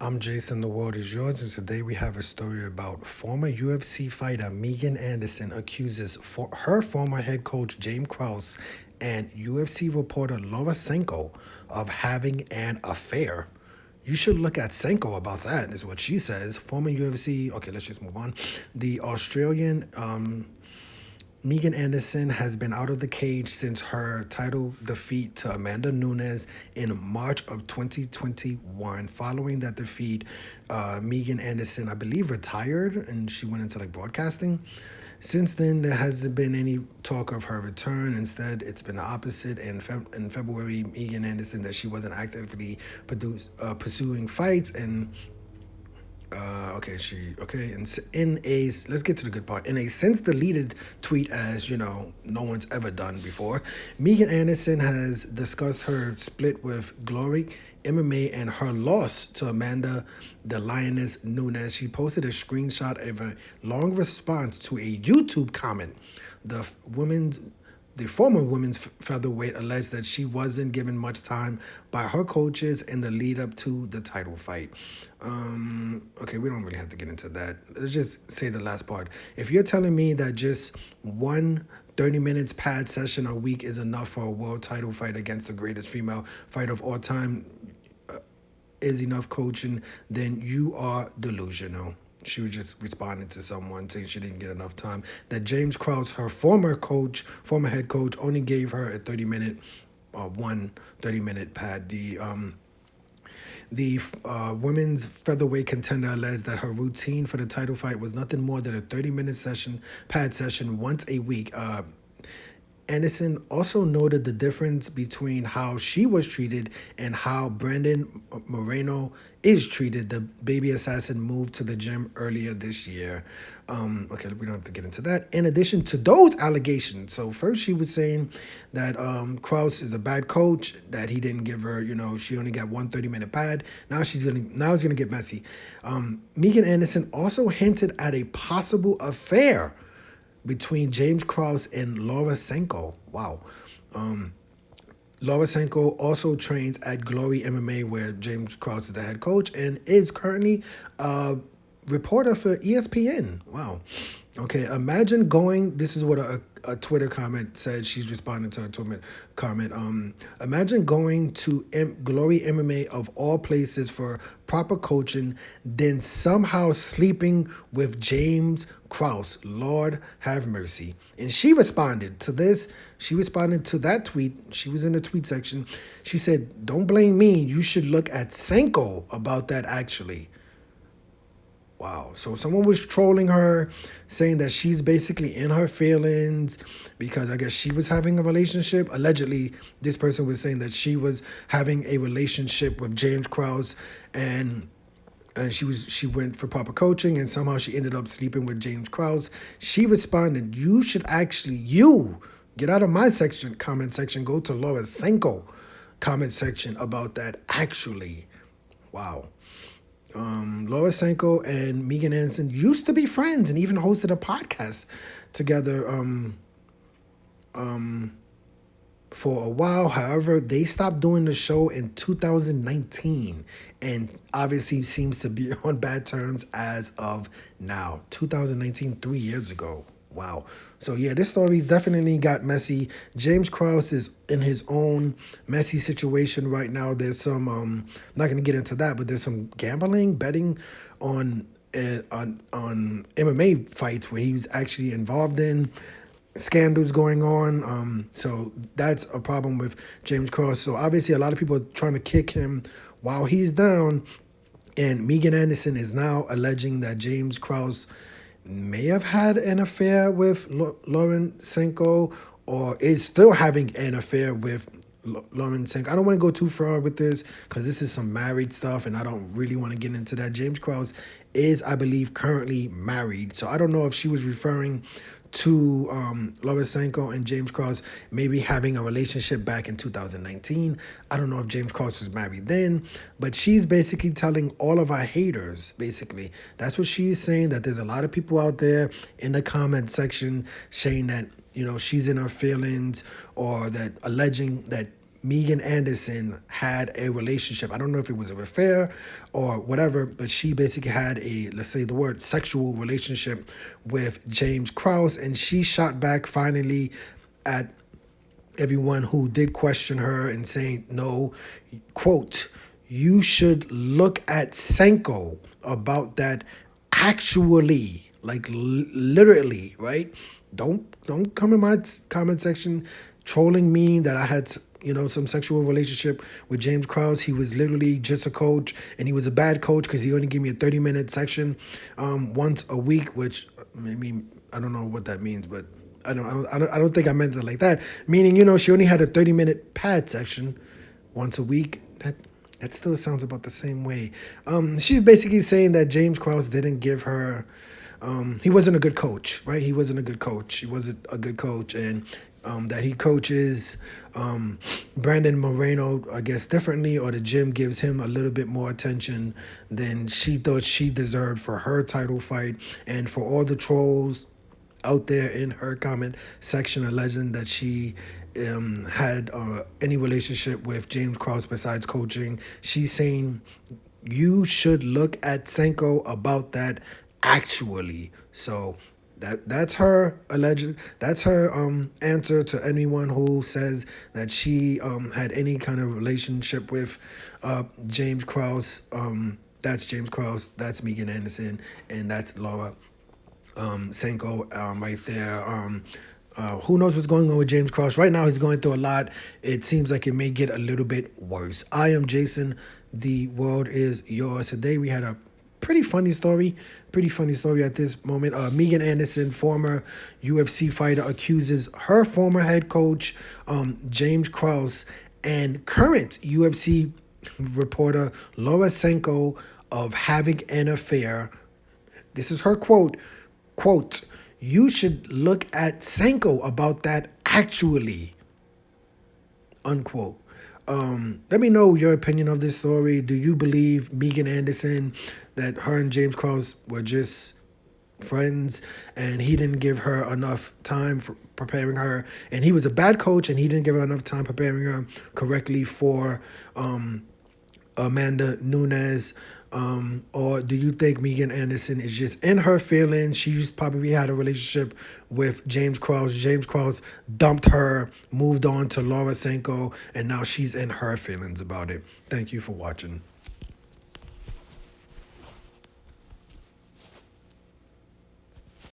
I'm Jason, the world is yours, and today we have a story about former UFC fighter Megan Anderson accuses her former head coach James Krause and UFC reporter Laura Sanko of having an affair. You should look at Sanko about that, is what she says. Former UFC, okay, let's just move on. The Australian Megan Anderson has been out of the cage since her title defeat to Amanda Nunes in March of 2021. Following that defeat, Megan Anderson, I believe, retired and she went into like broadcasting. Since then, there hasn't been any talk of her return. Instead, it's been the opposite. In February, Megan Anderson that she wasn't actively pursuing fights and in a let's get to the good part. In a since deleted tweet, as you know, no one's ever done before, Megan Anderson has discussed her split with Glory MMA and her loss to Amanda the Lioness Nunes. She posted a screenshot of a long response to a YouTube comment. The women's the former women's featherweight alleged that she wasn't given much time by her coaches in the lead up to the title fight. Okay, we don't really have to get into that. Let's just say the last part. If you're telling me that just one 30 minutes pad session a week is enough for a world title fight against the greatest female fighter of all time is enough coaching, then you are delusional. She was just responding to someone saying she didn't get enough time. That James Krause, her former head coach, only gave her a 30-minute pad. The women's featherweight contender alleged that her routine for the title fight was nothing more than a 30-minute pad session once a week. Anderson also noted the difference between how she was treated and how Brandon Moreno is treated. The baby assassin moved to the gym earlier this year. Okay, we don't have to get into that. In addition to those allegations, so first she was saying that Krause is a bad coach, that he didn't give her, she only got one 30-minute pad. Now it's gonna get messy. Megan Anderson also hinted at a possible affair between James Krause and Laura Sanko. Wow. Laura Sanko also trains at Glory MMA, where James Krause is the head coach, and is currently a reporter for ESPN. Wow. Okay, imagine going, this is what a Twitter comment said. She's responding to a Twitter comment. Imagine going to Glory MMA of all places for proper coaching, then somehow sleeping with James Krause. Lord have mercy. And she responded to this. She responded to that tweet. She was in the tweet section. She said, "Don't blame me. You should look at Sanko about that actually." Wow. So someone was trolling her, saying that she's basically in her feelings because I guess she was having a relationship. Allegedly, this person was saying that she was having a relationship with James Krause, and she went for proper coaching, and somehow she ended up sleeping with James Krause. She responded, "You should actually get out of my comment section, go to Laura Sanko comment section about that actually." Wow. Laura Sanko and Megan Anderson used to be friends and even hosted a podcast together for a while. However, they stopped doing the show in 2019 and obviously seems to be on bad terms as of now. 2019, 3 years ago. Wow. So yeah, this story's definitely got messy. James Krause is in his own messy situation right now. There's some I'm not going to get into that, but there's some gambling, betting on MMA fights where he was actually involved in, scandals going on. So that's a problem with James Krause. So obviously a lot of people are trying to kick him while he's down, and Megan Anderson is now alleging that James Krause may have had an affair with Lauren Sanko, or is still having an affair with Lauren Sanko. I don't want to go too far with this because this is some married stuff and I don't really want to get into that. James Krause is, I believe, currently married. So I don't know if she was referring to Laura Sanko and James Krause maybe having a relationship back in 2019. I don't know if James Krause was married then, but she's basically telling all of our haters, basically. That's what she's saying, that there's a lot of people out there in the comment section saying that, she's in her feelings, or that alleging that Megan Anderson had a relationship. I don't know if it was an affair or whatever, but she basically had a, let's say the word, sexual relationship with James Krause, and she shot back finally at everyone who did question her and saying, no, quote, you should look at Sanko about that actually, like literally, right? Don't come in my comment section trolling me that I had, some sexual relationship with James Krause. He was literally just a coach, and he was a bad coach because he only gave me a 30-minute section once a week, which maybe I don't know what that means, but I don't think I meant it like that. Meaning, she only had a 30-minute pad section once a week. That still sounds about the same way. She's basically saying that James Krause didn't give her. He wasn't a good coach, right? He wasn't a good coach. He wasn't a good coach, and that he coaches Brandon Moreno, I guess, differently, or the gym gives him a little bit more attention than she thought she deserved for her title fight, and for all the trolls out there in her comment section alleging that she had any relationship with James Krause besides coaching. She's saying you should look at Sanko about that actually. So that's her answer to anyone who says that she had any kind of relationship with James Krause. That's James Krause, that's Megan Anderson, and that's Laura Sanko right there. Who knows what's going on with James Krause? Right now, he's going through a lot. It seems like it may get a little bit worse. I am Jason. The world is yours. Today, we had a pretty funny story at this moment. Megan Anderson, former UFC fighter, accuses her former head coach, James Krause, and current UFC reporter, Laura Sanko, of having an affair. This is her quote, you should look at Sanko about that actually, unquote. Let me know your opinion of this story. Do you believe Megan Anderson, that her and James Krause were just friends and he didn't give her enough time for preparing her, and he was a bad coach and he didn't give her enough time preparing her correctly for Amanda Nunes? Or do you think Megan Anderson is just in her feelings? She's probably had a relationship with James Krause. James Krause dumped her, moved on to Laura Sanko, and now she's in her feelings about it. Thank you for watching.